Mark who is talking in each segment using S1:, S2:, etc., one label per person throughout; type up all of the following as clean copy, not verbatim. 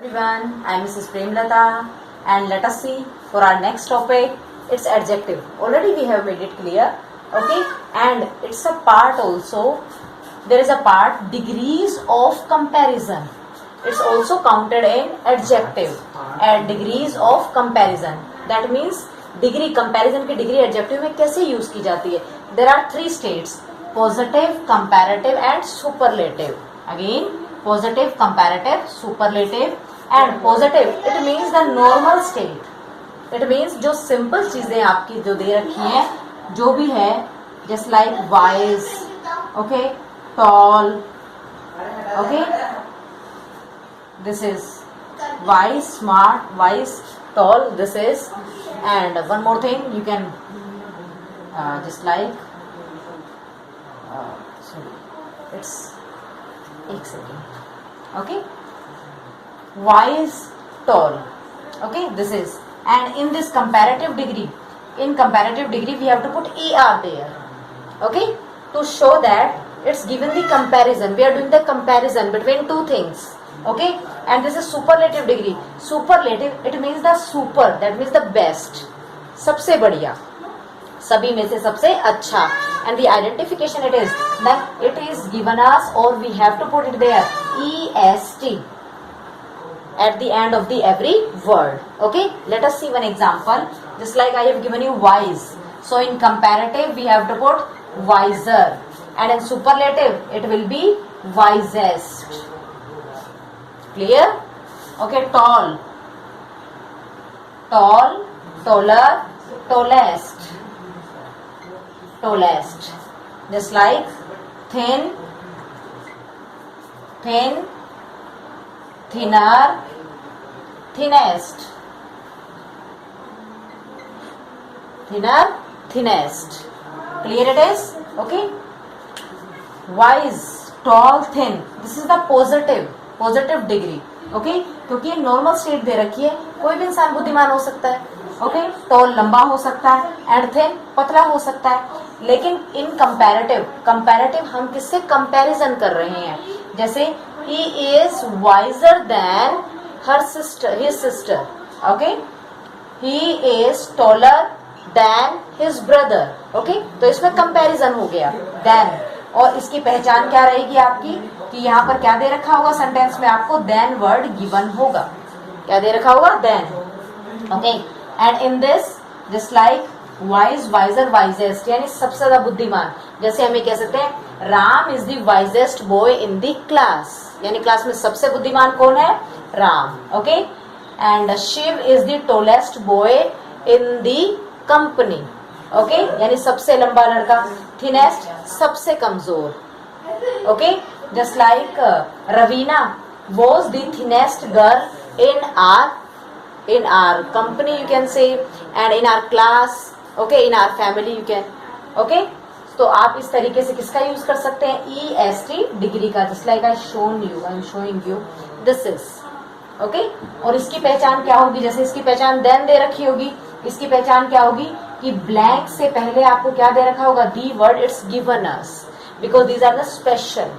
S1: Everyone, I am Mrs. Premlata and let us see for our next topic. It's adjective. Already we have made it clear. Okay, and it's a part also. There is a part degrees of comparison. It's also counted in adjective and degrees of comparison. That means degree comparison की degree adjective में कैसे use की जाती है? There are three states: positive, comparative and superlative. Again, positive, comparative, superlative. And positive it means the normal state. It means जो simple चीजें आपकी जो दे रखी हैं, जो भी है, just like wise, okay, tall, okay, this is wise, smart, wise, tall, this is. And one more thing you can just like sorry, it's एक second, okay, wise, tall, okay, this is. And in this comparative degree, in comparative degree we have to put er there, okay, to show that it's given the comparison. We are doing the comparison between two things, okay. And this is superlative degree. Superlative it means the super, that means the best, सबसे बढ़िया, सभी में से सबसे अच्छा. And the identification it is that it is given us, or we have to put it there, est at the end of the every word. Okay, let us see one example. Just like I have given you wise, so in comparative we have to put wiser, and in superlative it will be wisest. Clear? Okay, tall, tall, taller, tallest, tallest. Just like thin, thin, thinner, thinnest, thinner, thinnest. Clear it is? Okay, wise, tall, thin, this is the positive degree. Okay, क्योंकि ये normal state दे रखी है, कोई भी इंसान बुद्धिमान हो सकता है. ओके, टॉल लंबा हो सकता है, एंड थिन पतला हो सकता है. लेकिन इन कंपैरेटिव हम किससे कंपैरिजन कर रहे हैं? जैसे he is visor then his sister. Okay, he is taller than his brother. Okay, तो इसमें कंपैरिजन हो गया देन. और इसकी पहचान क्या रहेगी आपकी कि यहाँ पर क्या दे रखा होगा सेंटेंस में? आपको देन वर्ड गिवन होगा. क्या दे रखा होगा? Then. Okay, and in this just like wise, wiser, wisest, यानी सबसे ज्यादा बुद्धिमान. जैसे हम ये कह सकते हैं Ram is the wisest boy in the class, यानी क्लास में सबसे बुद्धिमान कौन है? Ram. Okay, and Shiv is the tallest boy in the company. Okay, यानी सबसे लंबा लड़का. थिनेस्ट सबसे कमजोर. Okay, just like Raveena was the thinnest girl in our company you can say, and in our class, okay, in our family you can. okay, तो आप इस तरीके से किसका यूज कर सकते हैं? est डिग्री का. Just like I am showing you this is. Okay, और इसकी पहचान क्या होगी? जैसे इसकी पहचान देन दे रखी होगी, इसकी पहचान क्या होगी कि ब्लैंक से पहले आपको क्या दे रखा होगा? The word it's given us, because these are the special.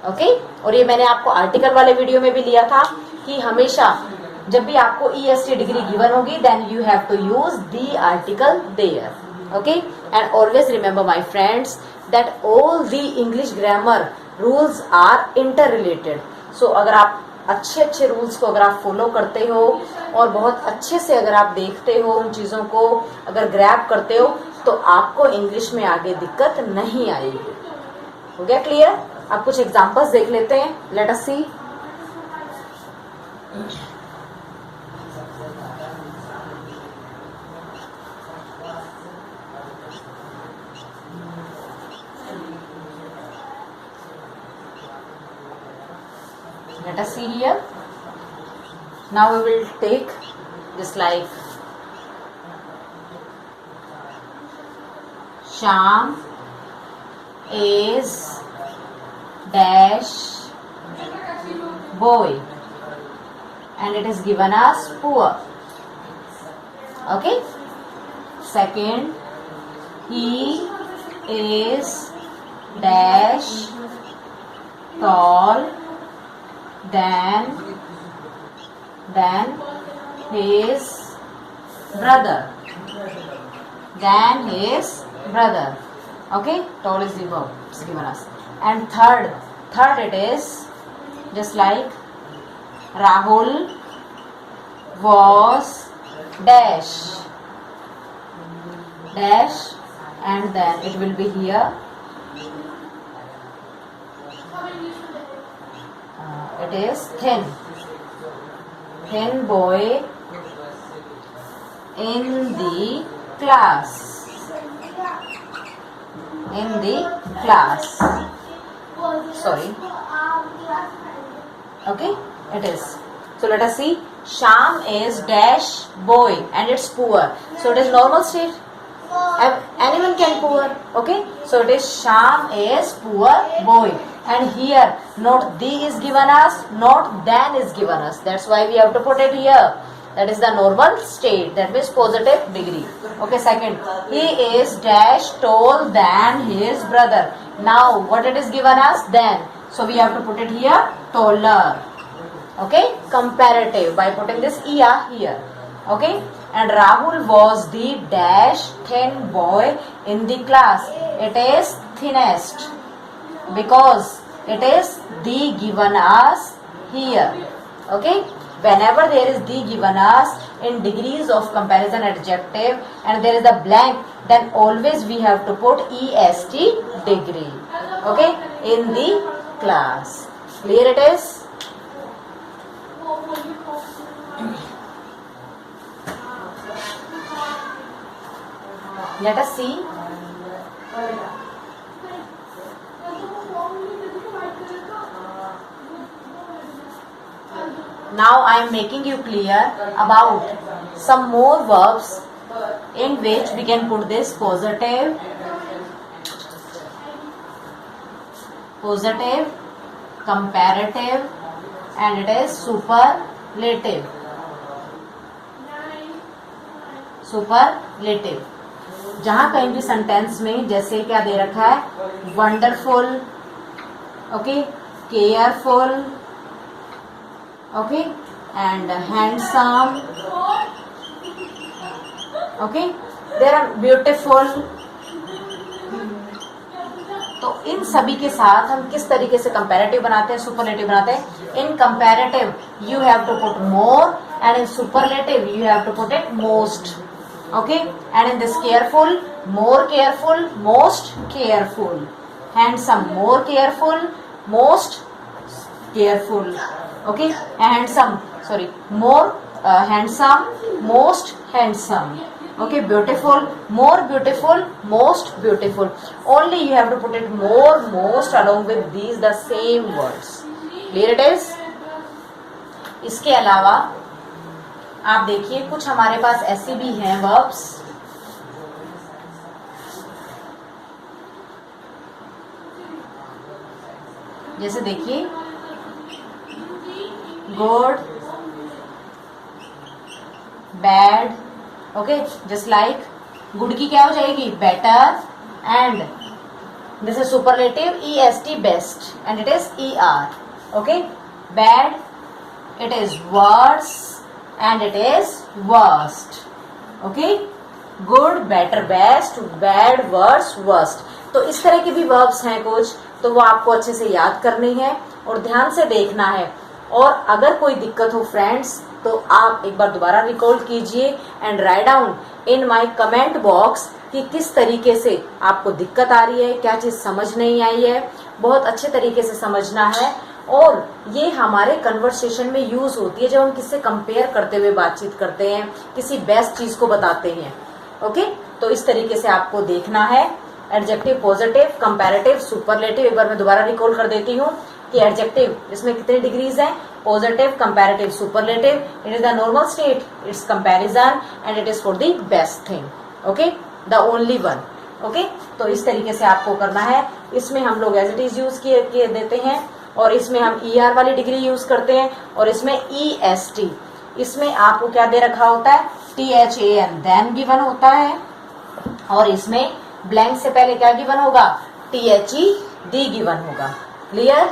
S1: Okay, और ये मैंने आपको आर्टिकल वाले वीडियो में भी लिया था कि हमेशा जब भी आपको est डिग्री गिवन होगी, then you have to use the article there. Okay, and always remember my friends that all the English grammar rules are interrelated. So अगर आप अच्छे रूल्स को अगर आप फॉलो करते हो और बहुत अच्छे से अगर आप देखते हो, उन चीजों को अगर ग्रैब करते हो, तो आपको इंग्लिश में आगे दिक्कत नहीं आएगी. हो गया क्लियर? अब कुछ एग्जांपल्स देख लेते हैं. Let us C. Let us see here. Now we will take just like Sham is dash boy, and it is given as poor. Okay. Second, he is dash tall than than his brother. Than his brother. Okay, tall is the verb it's given us. And third it is just like Rahul was dash and then it will be here it is thin boy in the class. Sorry. Okay, it is. So let us see. Sham is dash boy and it's poor. So it is normal state. Anyone can poor. Okay, so it is Sham is poor boy. And here not the is given us, not than is given us. That's why we have to put it here. That is the normal state. That means positive degree. Okay, second. He is dash tall than his brother. Now what it is given us? Then. So we have to put it here. Taller. Okay, comparative by putting this ER here. Okay, and Rahul was the dash thin boy in the class. It is thinnest because it is the given us here. Okay, whenever there is the given us in degrees of comparison adjective and there is a blank, then always we have to put est degree. Okay, in the class. Clear it is? Let us see. Now I am making you clear about some more verbs in which we can put this positive, comparative, and it is superlative. जहाँ कहीं भी sentence में जैसे क्या दे रखा है, wonderful, okay, careful, okay, and handsome, okay, there are beautiful. तो इन सभी के साथ हम किस तरीके से कंपैरेटिव बनाते हैं, सुपरलेटिव बनाते हैं. In comparative you have to put more and in superlative you have to put it most. Okay, and in this careful, more careful, most careful. Handsome, more careful, most careful. Okay, handsome, sorry, more handsome, most handsome. Okay, beautiful, more beautiful, most beautiful. Only you have to put it more, most along with these the same words. Clear it is? इसके अलावा आप देखिए कुछ हमारे पास ऐसे भी हैं verbs जैसे देखिए good, bad. Okay, just like good की क्या हो जाएगी, better, and this is superlative est best and it is er. Okay, bad it is worse and it is worst. Okay, good, better, best, bad, worse, worst. तो इस तरह के भी verbs हैं कुछ, तो वो आपको अच्छे से याद करनी है और ध्यान से देखना है. और अगर कोई दिक्कत हो फ्रेंड्स तो आप एक बार दोबारा रिकॉल कीजिए and write down in my comment box कि किस तरीके से आपको दिक्कत आ रही है, क्या चीज समझ नहीं आई है. बहुत अच्छे तरीके से समझना है और ये हमारे कन्वर्सेशन में यूज होती है जब हम किससे कंपेयर करते हुए बातचीत करते हैं, किसी बेस्ट चीज को बताते हैं. ओके, तो इस तरीके से आपको देखना है. Adjective, positive, comparative, superlative. एक बार मैं दोबारा रिकॉल कर देती हूँ कि एडजेक्टिव इसमें कितने डिग्रीज हैं, positive, comparative, superlative. It is the normal state, it's comparison and it is for the best thing. Okay, the only one. Okay, तो इस तरीके से आपको करना है. इसमें हम लोग एज इट इज यूज किए देते हैं और इसमें हम ER वाली डिग्री यूज करते हैं और इसमें EST. इसमें आपको क्या दे रखा होता है, THAN देन गिवन होता है और इसमें ब्लैंक से पहले क्या गिवन होगा, THE दी गिवन होगा. क्लियर?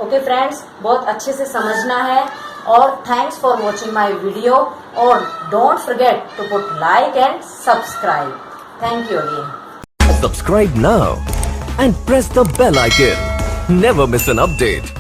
S1: ओके फ्रेंड्स, बहुत अच्छे से समझना है or thanks for watching my video, or don't forget to put like and subscribe. Thank you again.
S2: Subscribe now and press the bell icon. Never miss an update.